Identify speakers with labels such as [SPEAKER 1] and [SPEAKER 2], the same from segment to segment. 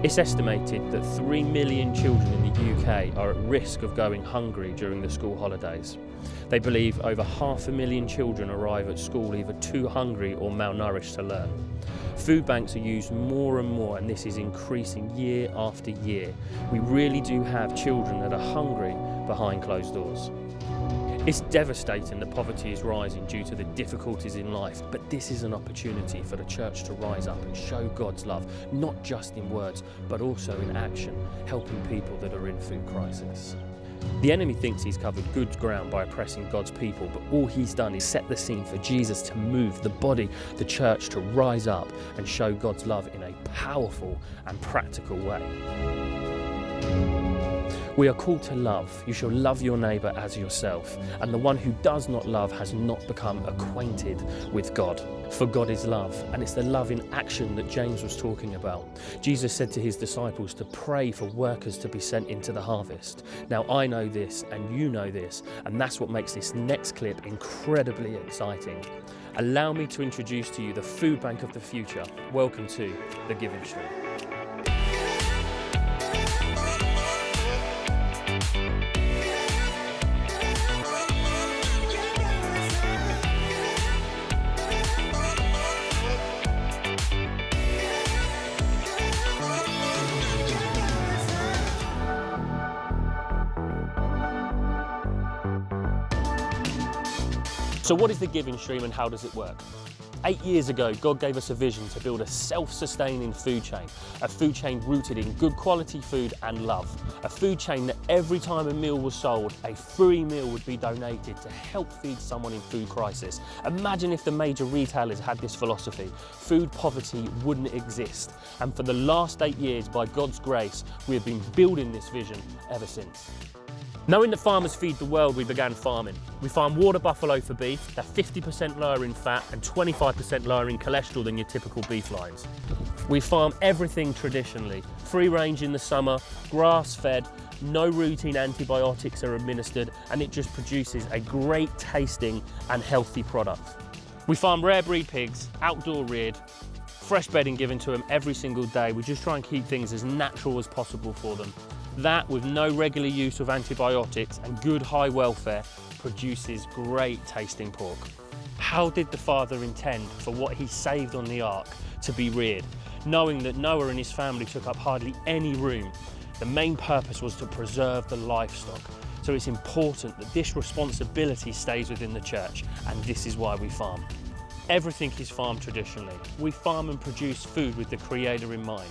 [SPEAKER 1] It's estimated that 3 million children in the UK are at risk of going hungry during the school holidays. They believe over 500,000 children arrive at school either too hungry or malnourished to learn. Food banks are used more and more, and this is increasing year after year. We really do have children that are hungry behind closed doors. It's devastating that poverty is rising due to the difficulties in life, but this is an opportunity for the church to rise up and show God's love, not just in words, but also in action, helping people that are in food crisis. The enemy thinks he's covered good ground by oppressing God's people, but all he's done is set the scene for Jesus to move the body, the church, to rise up and show God's love in a powerful and practical way. We are called to love. You shall love your neighbour as yourself. And the one who does not love has not become acquainted with God. For God is love, and it's the love in action that James was talking about. Jesus said to his disciples to pray for workers to be sent into the harvest. Now I know this, and you know this, and that's what makes this next clip incredibly exciting. Allow me to introduce to you the food bank of the future. Welcome to the Giving Stream. So what is the Giving Stream and how does it work? 8 years ago, God gave us a vision to build a self-sustaining food chain, a food chain rooted in good quality food and love, a food chain that every time a meal was sold, a free meal would be donated to help feed someone in food crisis. Imagine if the major retailers had this philosophy, food poverty wouldn't exist. And for the last 8 years, by God's grace, we have been building this vision ever since. Knowing that farmers feed the world, we began farming. We farm water buffalo for beef, they're 50% lower in fat and 25% lower in cholesterol than your typical beef lines. We farm everything traditionally, free range in the summer, grass fed, no routine antibiotics are administered, and it just produces a great tasting and healthy product. We farm rare breed pigs, outdoor reared, fresh bedding given to them every single day. We just try and keep things as natural as possible for them. That, with no regular use of antibiotics and good high welfare, produces great tasting pork. How did the Father intend for what he saved on the ark to be reared? Knowing that Noah and his family took up hardly any room, the main purpose was to preserve the livestock. So it's important that this responsibility stays within the church, and this is why we farm. Everything is farmed traditionally. We farm and produce food with the Creator in mind.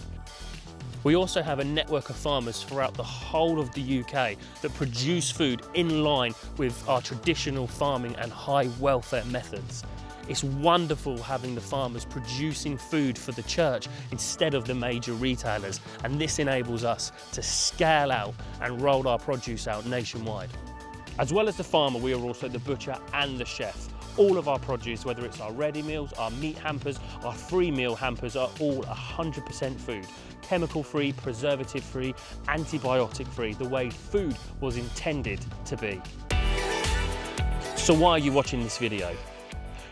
[SPEAKER 1] We also have a network of farmers throughout the whole of the UK that produce food in line with our traditional farming and high welfare methods. It's wonderful having the farmers producing food for the church instead of the major retailers, and this enables us to scale out and roll our produce out nationwide. As well as the farmer, we are also the butcher and the chef. All of our produce, whether it's our ready meals, our meat hampers, our free meal hampers, are all 100% food. Chemical free, preservative free, antibiotic free, the way food was intended to be. So why are you watching this video?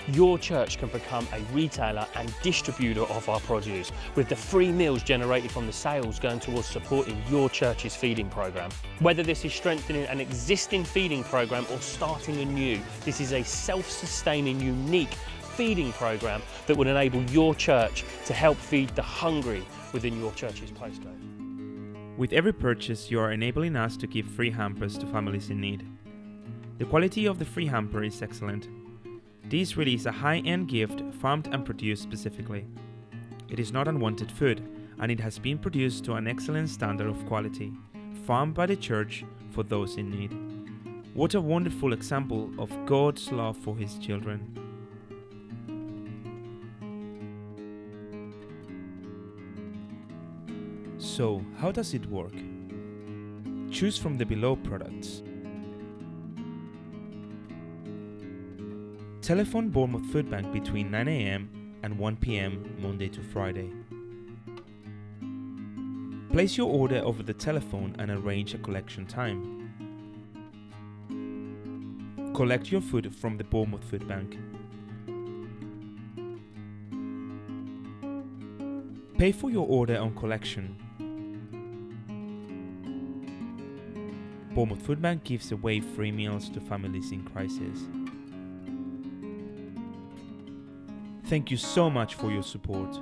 [SPEAKER 1] Your church can become a retailer and distributor of our produce, with the free meals generated from the sales going towards supporting your church's feeding program. Whether this is strengthening an existing feeding program or starting a new, this is a self-sustaining, unique feeding program that would enable your church to help feed the hungry within your church's postcode.
[SPEAKER 2] With every purchase, you are enabling us to give free hampers to families in need. The quality of the free hamper is excellent. This really is a high-end gift farmed and produced specifically. It is not unwanted food, and it has been produced to an excellent standard of quality, farmed by the church for those in need. What a wonderful example of God's love for His children. So, how does it work? Choose from the below products. Telephone Bournemouth Foodbank between 9 AM and 1 PM Monday to Friday. Place your order over the telephone and arrange a collection time. Collect your food from the Bournemouth Foodbank. Pay for your order on collection. Bournemouth Foodbank gives away free meals to families in crisis. Thank you so much for your support.